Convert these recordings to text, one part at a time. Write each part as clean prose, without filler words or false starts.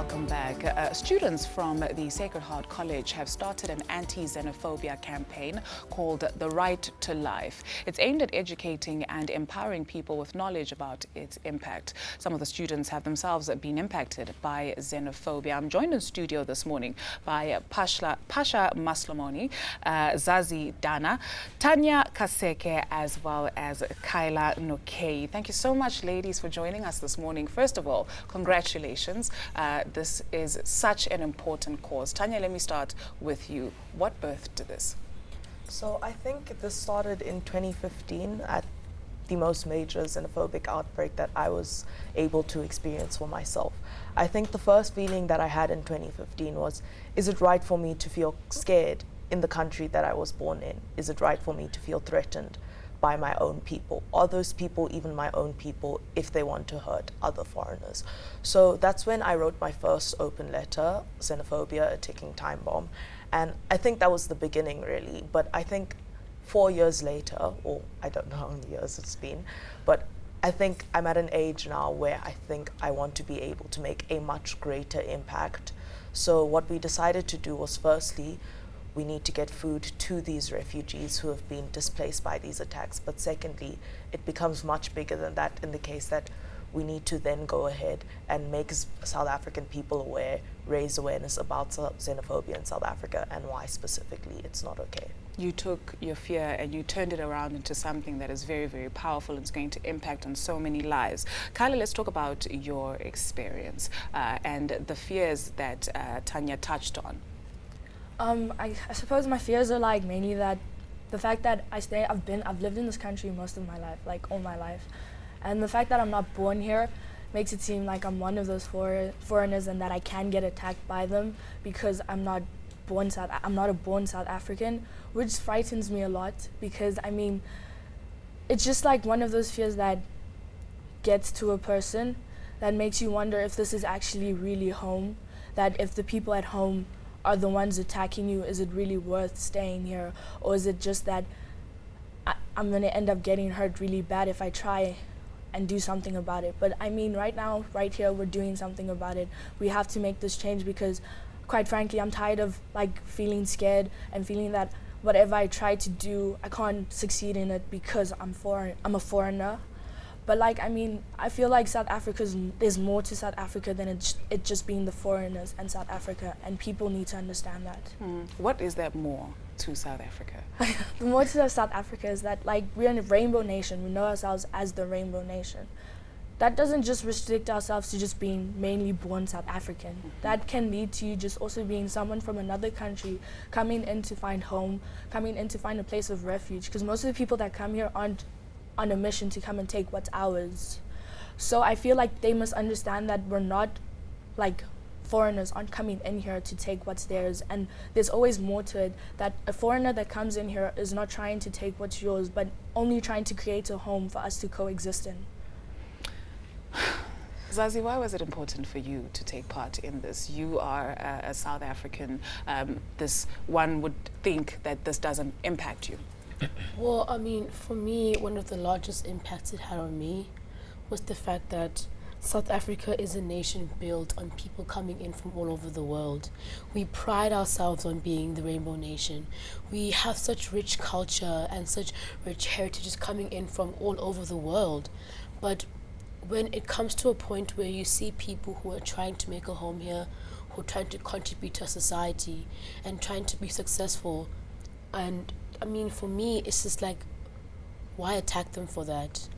welcome back. Students from the Sacred Heart College have started an anti-xenophobia campaign called The Right to Life. It's aimed at educating and empowering people with knowledge about its impact. Some of the students have themselves been impacted by xenophobia. I'm joined in studio this morning by Pasha Maslamoni, Zazi Dana, Tanya Kaseke, as well as Kyla Nokei. Thank you so much, ladies, for joining us this morning. First of all, congratulations. This is such an important cause. Tanya, let me start with you. What birthed this? So I think this started in 2015 at the most major xenophobic outbreak that I was able to experience for myself. I think the first feeling that I had in 2015 was, is it right for me to feel scared in the country that I was born in? Is it right for me to feel threatened by my own people? Are those people even my own people if they want to hurt other foreigners? So that's when I wrote my first open letter, Xenophobia, a Ticking Time Bomb. And I think that was the beginning, really. But I think 4 years later, or I don't know how many years it's been, but I think I'm at an age now where I think I want to be able to make a much greater impact. So what we decided to do was, firstly, we need to get food to these refugees who have been displaced by these attacks. But secondly, it becomes much bigger than that in the case that we need to then go ahead and make South African people aware, raise awareness about xenophobia in South Africa and why specifically it's not okay. You took your fear and you turned it around into something that is very, very powerful and is going to impact on so many lives. Kyla, let's talk about your experience and the fears that Tanya touched on. I suppose my fears are like mainly that the fact that I've lived in this country most of my life, like all my life, and the fact that I'm not born here makes it seem like I'm one of those foreigners and that I can get attacked by them because I'm not a born South African, which frightens me a lot because I mean, it's just like one of those fears that gets to a person that makes you wonder if this is actually really home, that if the people at home are the ones attacking you, is it really worth staying here? Or is it just that I'm gonna end up getting hurt really bad if I try and do something about it? But I mean, right now, right here, we're doing something about it. We have to make this change because, quite frankly, I'm tired of like feeling scared and feeling that whatever I try to do, I can't succeed in it because I'm a foreigner. But like, I mean, I feel like there's more to South Africa than it just being the foreigners and South Africa, and people need to understand that. What is that more to South Africa? The more to South Africa is that like we're in a rainbow nation. We know ourselves as the rainbow nation. That doesn't just restrict ourselves to just being mainly born South African. That can lead to you just also being someone from another country, coming in to find home, coming in to find a place of refuge, because most of the people that come here aren't on a mission to come and take what's ours. So I feel like they must understand that we're not like foreigners aren't coming in here to take what's theirs, and there's always more to it, that a foreigner that comes in here is not trying to take what's yours, but only trying to create a home for us to coexist in. Zazi, why was it important for you to take part in this? You are a South African. This one would think that this doesn't impact you. Well, I mean, for me, one of the largest impacts it had on me was the fact that South Africa is a nation built on people coming in from all over the world. We pride ourselves on being the rainbow nation. We have such rich culture and such rich heritages coming in from all over the world. But when it comes to a point where you see people who are trying to make a home here, who are trying to contribute to society and trying to be successful, and I mean, for me, it's just like, why attack them for that?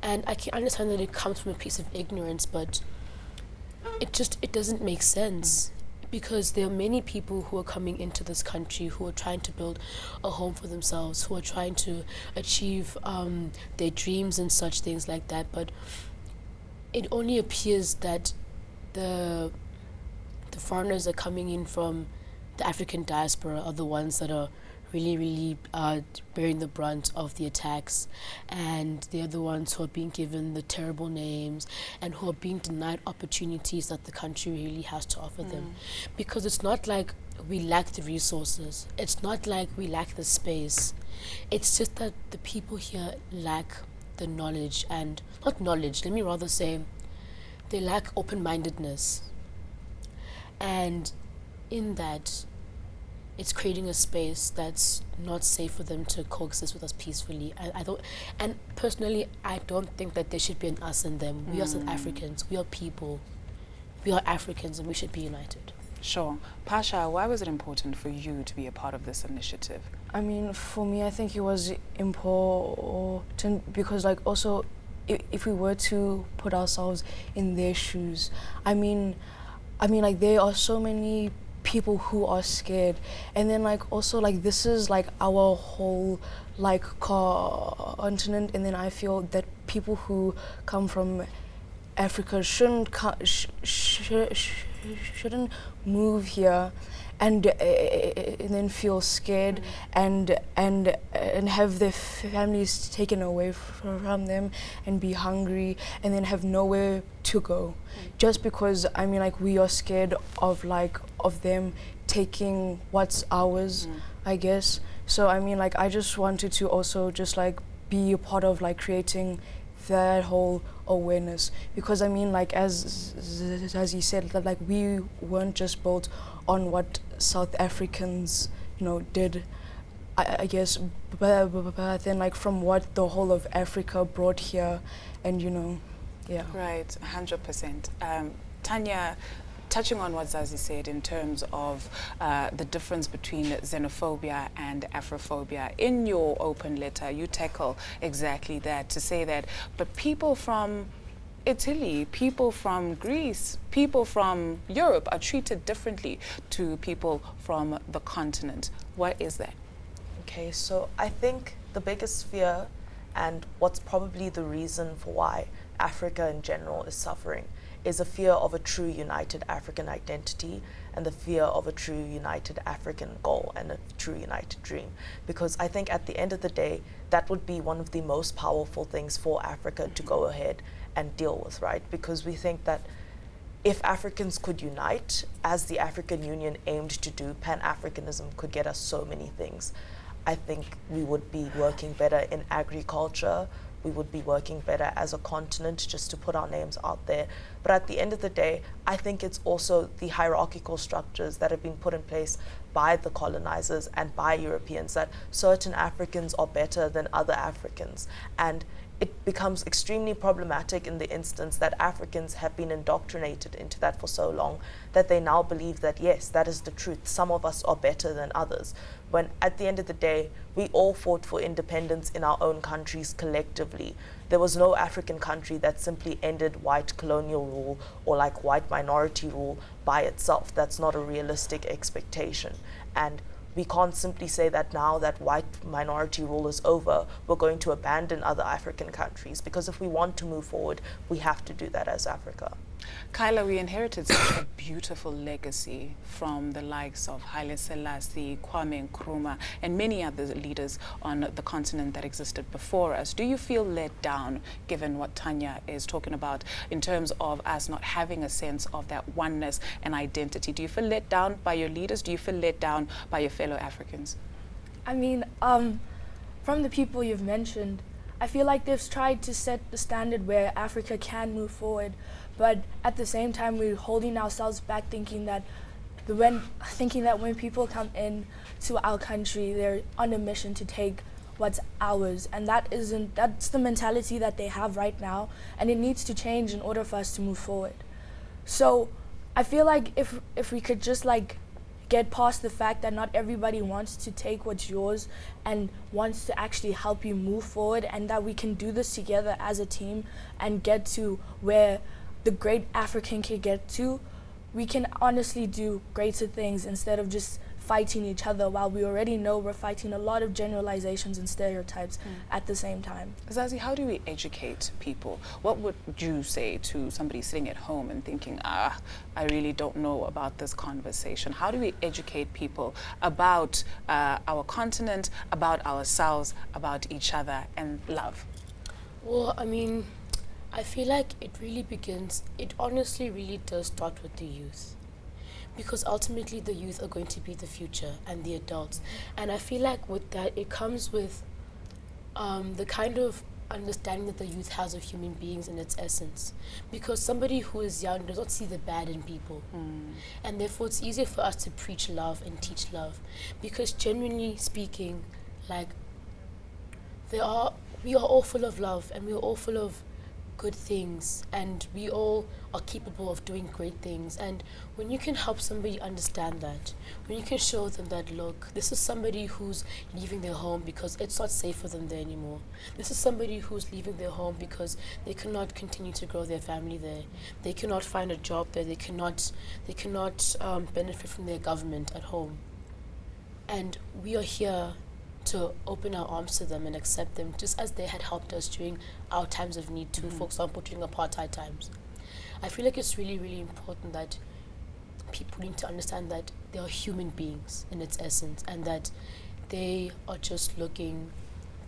And I can understand that it comes from a piece of ignorance, but it doesn't make sense, because there are many people who are coming into this country who are trying to build a home for themselves, who are trying to achieve their dreams and such things like that. But it only appears that the foreigners that are coming in from the African diaspora are the ones that are really bearing the brunt of the attacks, and they're the ones who are being given the terrible names and who are being denied opportunities that the country really has to offer them. Because it's not like we lack the resources, it's not like we lack the space, it's just that the people here lack the knowledge, and not knowledge, let me rather say they lack open-mindedness. And in that, it's creating a space that's not safe for them to coexist with us peacefully. I don't, and personally, I don't think that there should be an us and them. We are South Africans. We are people. We are Africans, and we should be united. Sure. Pasha, why was it important for you to be a part of this initiative? I mean, for me, I think it was important because, like, also, if we were to put ourselves in their shoes, I mean, like, there are so many people who are scared, and then, like, also, like, this is like our whole, like, continent, and then I feel that people who come from Africa shouldn't shouldn't move here and then feel scared and have their families taken away from them and be hungry and then have nowhere to go, just because I mean, like, we are scared of, like, of them taking what's ours, I guess. So I mean, like, I just wanted to also just, like, be a part of, like, creating that whole awareness, because I mean, like, as he said, that, like, we weren't just built on what South Africans, you know, did, I guess, but then, like, from what the whole of Africa brought here, and, you know, yeah. Right, 100%. Tanya, touching on what Zazie said in terms of the difference between xenophobia and Afrophobia, in your open letter, you tackle exactly that, to say that, but people from Italy, people from Greece, people from Europe are treated differently to people from the continent. What is that? Okay, so I think the biggest fear, and what's probably the reason for why Africa in general is suffering, is a fear of a true united African identity and the fear of a true united African goal and a true united dream. Because I think at the end of the day, that would be one of the most powerful things for Africa to go ahead and deal with, right? Because we think that if Africans could unite, as the African Union aimed to do, Pan-Africanism could get us so many things. I think we would be working better in agriculture, we would be working better as a continent, just to put our names out there. But at the end of the day, I think it's also the hierarchical structures that have been put in place by the colonizers and by Europeans, that certain Africans are better than other Africans. And it becomes extremely problematic in the instance that Africans have been indoctrinated into that for so long that they now believe that, yes, that is the truth. Some of us are better than others. When at the end of the day, we all fought for independence in our own countries collectively. There was no African country that simply ended white colonial rule or, like, white minority rule by itself. That's not a realistic expectation. And we can't simply say that now that white minority rule is over, we're going to abandon other African countries, because if we want to move forward, we have to do that as Africa. Kyla, we inherited such a beautiful legacy from the likes of Haile Selassie, Kwame Nkrumah, and many other leaders on the continent that existed before us. Do you feel let down, given what Tanya is talking about, in terms of us not having a sense of that oneness and identity? Do you feel let down by your leaders? Do you feel let down by your fellow Africans? I mean, from the people you've mentioned, I feel like they've tried to set the standard where Africa can move forward, but at the same time we're holding ourselves back, thinking that when people come in to our country, they're on a mission to take what's ours, and that's the mentality that they have right now, and it needs to change in order for us to move forward. So I feel like if we could just, like, get past the fact that not everybody wants to take what's yours and wants to actually help you move forward, and that we can do this together as a team and get to where the great African can get to, we can honestly do greater things instead of just fighting each other, while we already know we're fighting a lot of generalizations and stereotypes at the same time. Zazie, how do we educate people? What would you say to somebody sitting at home and thinking, I really don't know about this conversation? How do we educate people about our continent, about ourselves, about each other, and love? Well, I mean, I feel like it honestly really does start with the youth. Because ultimately the youth are going to be the future and the adults. And I feel like with that, it comes with the kind of understanding that the youth has of human beings in its essence. Because somebody who is young does not see the bad in people. And therefore it's easier for us to preach love and teach love. Because genuinely speaking, like, we are all full of love, and we are all full of good things, and we all are capable of doing great things. And when you can help somebody understand that, when you can show them that, look, this is somebody who's leaving their home because it's not safe for them there anymore. This is somebody who's leaving their home because they cannot continue to grow their family there. They cannot find a job there. They cannot benefit from their government at home. And we are here to open our arms to them and accept them, just as they had helped us during our times of need too, for example, during apartheid times. I feel like it's really, really important that people need to understand that they are human beings in its essence, and that they are just looking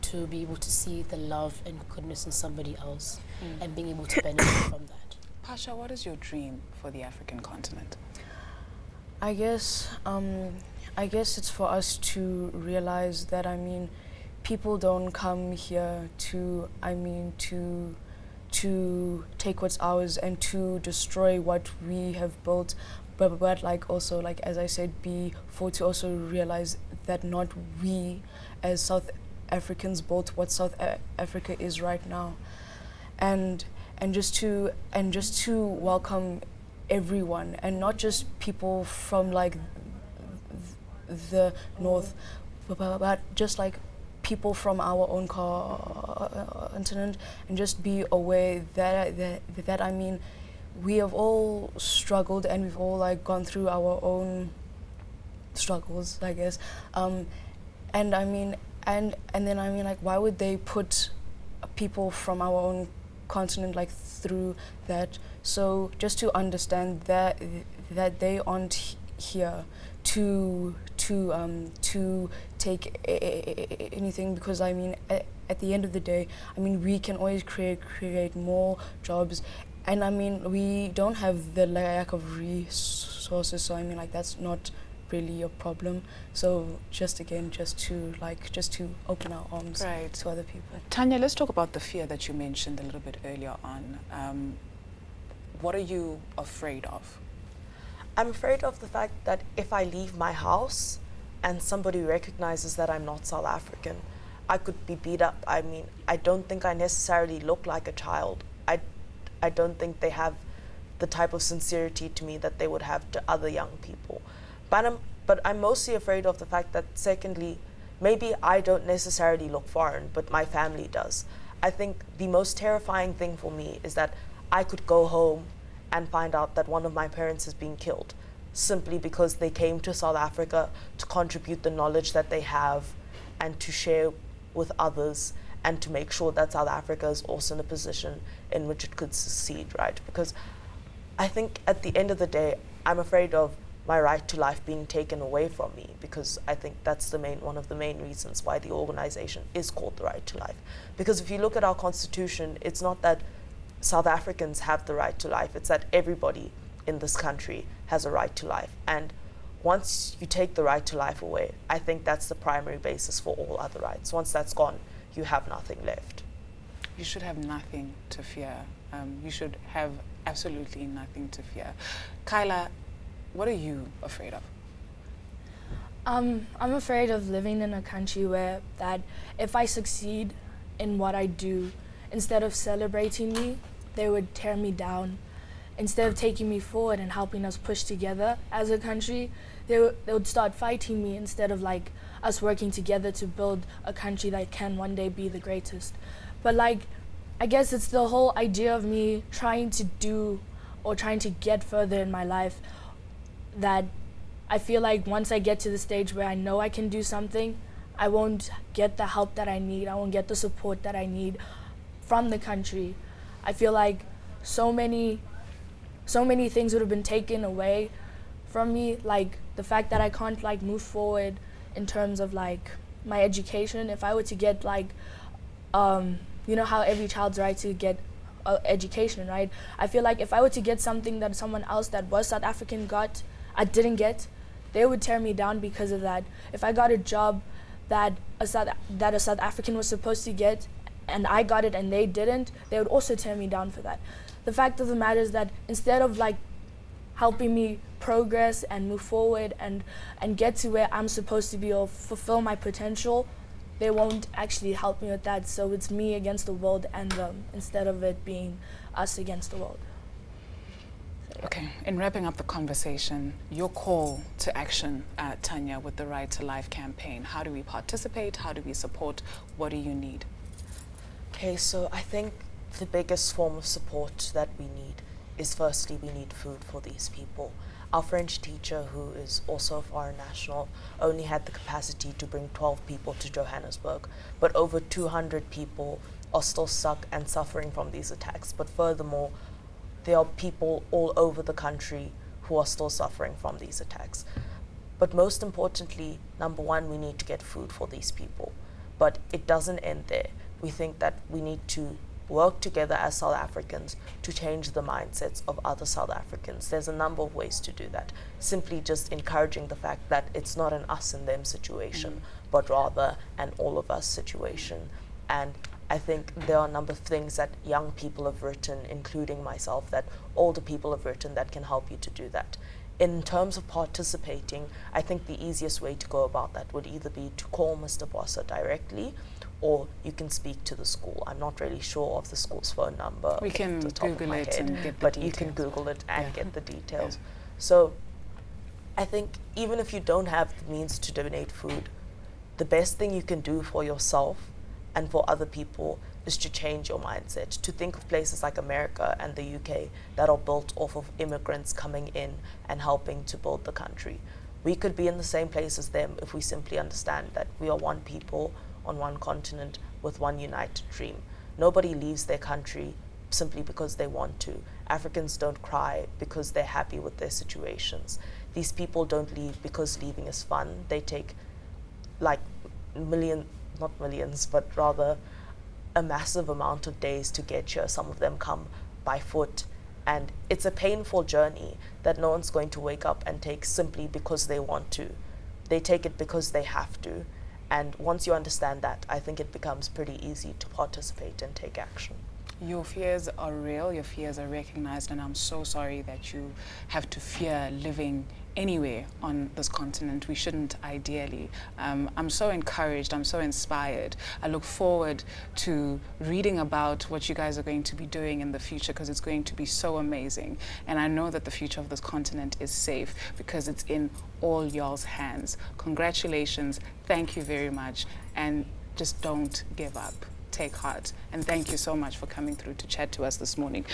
to be able to see the love and goodness in somebody else and being able to benefit from that. Pasha, what is your dream for the African continent? I guess it's for us to realize that, people don't come here to take what's ours and to destroy what we have built, but like also, like as I said before, to also realize that not we as South Africans built what South Africa is right now, and just to welcome everyone, and not just people from like the north, but just like people from our own continent, and just be aware that we have all struggled, and we've all like gone through our own struggles, I guess, and then like, why would they put people from our own continent like through that? So just to understand that they aren't here to take anything, because at the end of the day, we can always create more jobs, and we don't have the lack of resources, so like that's not really a problem. So just to open our arms to other people. Tanya, let's talk about the fear that you mentioned a little bit earlier on. What are you afraid of? I'm afraid of the fact that if I leave my house and somebody recognizes that I'm not South African, I could be beat up. I don't think I necessarily look like a child. I don't think they have the type of sincerity to me that they would have to other young people. But I'm mostly afraid of the fact that, secondly, maybe I don't necessarily look foreign, but my family does. I think the most terrifying thing for me is that I could go home and find out that one of my parents is being killed simply because they came to South Africa to contribute the knowledge that they have and to share with others, and to make sure that South Africa is also in a position in which it could succeed, right? Because I think at the end of the day, I'm afraid of my right to life being taken away from me, because I think that's one of the main reasons why the organization is called the Right to Life. Because if you look at our constitution, it's not that South Africans have the right to life, it's that everybody in this country has a right to life. And once you take the right to life away, I think that's the primary basis for all other rights. Once that's gone, you have nothing left. You should have nothing to fear. You should have absolutely nothing to fear. Kyla, what are you afraid of? I'm afraid of living in a country where that if I succeed in what I do, instead of celebrating me, they would tear me down. Instead of taking me forward and helping us push together as a country, they would start fighting me instead of like us working together to build a country that can one day be the greatest. But like, I guess it's the whole idea of me trying to do or trying to get further in my life, that I feel like once I get to the stage where I know I can do something, I won't get the help that I need, I won't get the support that I need from the country. I feel like so many things would have been taken away from me, like the fact that I can't like move forward in terms of like my education. If I were to get like, you know how every child's right to get education, right? I feel like if I were to get something that someone else that was South African got, I didn't get, they would tear me down because of that. If I got a job that a South African was supposed to get, and I got it and they didn't, they would also tear me down for that. The fact of the matter is that instead of like helping me progress and move forward and get to where I'm supposed to be or fulfill my potential, they won't actually help me with that. So it's me against the world and them instead of it being us against the world. Okay, in wrapping up the conversation, your call to action, Tanya, with the Right to Life campaign. How do we participate? How do we support? What do you need? Okay, so I think the biggest form of support that we need is, firstly, we need food for these people. Our French teacher, who is also a foreign national, only had the capacity to bring 12 people to Johannesburg, but over 200 people are still stuck and suffering from these attacks. But furthermore, there are people all over the country who are still suffering from these attacks. But most importantly, number one, we need to get food for these people. But it doesn't end there. We think that we need to work together as South Africans to change the mindsets of other South Africans. There's a number of ways to do that. Simply just encouraging the fact that it's not an us and them situation, but rather an all of us situation. And I think there are a number of things that young people have written, including myself, that older people have written that can help you to do that. In terms of participating, I think the easiest way to go about that would either be to call Mr. Bossa directly, or you can speak to the school. I'm not really sure of the school's phone number. We can Google it and get the but details. You can Google it and get the details. So I think even if you don't have the means to donate food, the best thing you can do for yourself and for other people is to change your mindset, to think of places like America and the UK that are built off of immigrants coming in and helping to build the country. We could be in the same place as them if we simply understand that we are one people on one continent with one united dream. Nobody leaves their country simply because they want to. Africans don't cry because they're happy with their situations. These people don't leave because leaving is fun. They take like not millions, but rather a massive amount of days to get here. Some of them come by foot. And it's a painful journey that no one's going to wake up and take simply because they want to. They take it because they have to. And once you understand that, I think it becomes pretty easy to participate and take action. Your fears are real, your fears are recognized, and I'm so sorry that you have to fear living anywhere on this continent. We shouldn't ideally. I'm so encouraged, I'm so inspired. I look forward to reading about what you guys are going to be doing in the future, because it's going to be so amazing. And I know that the future of this continent is safe because it's in all y'all's hands. Congratulations, thank you very much, and just don't give up. Take heart, and thank you so much for coming through to chat to us this morning.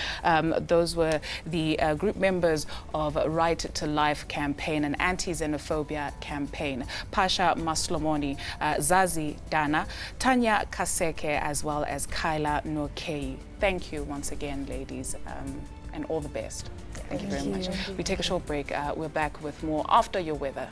Those were the group members of Right to Life campaign, an anti-xenophobia campaign. Pasha Maslomoni, Zazi Dana, Tanya Kaseke, as well as Kyla Nokei. Thank you once again, ladies, and all the best. Thank you very much. We take a short break. We're back with more after your weather.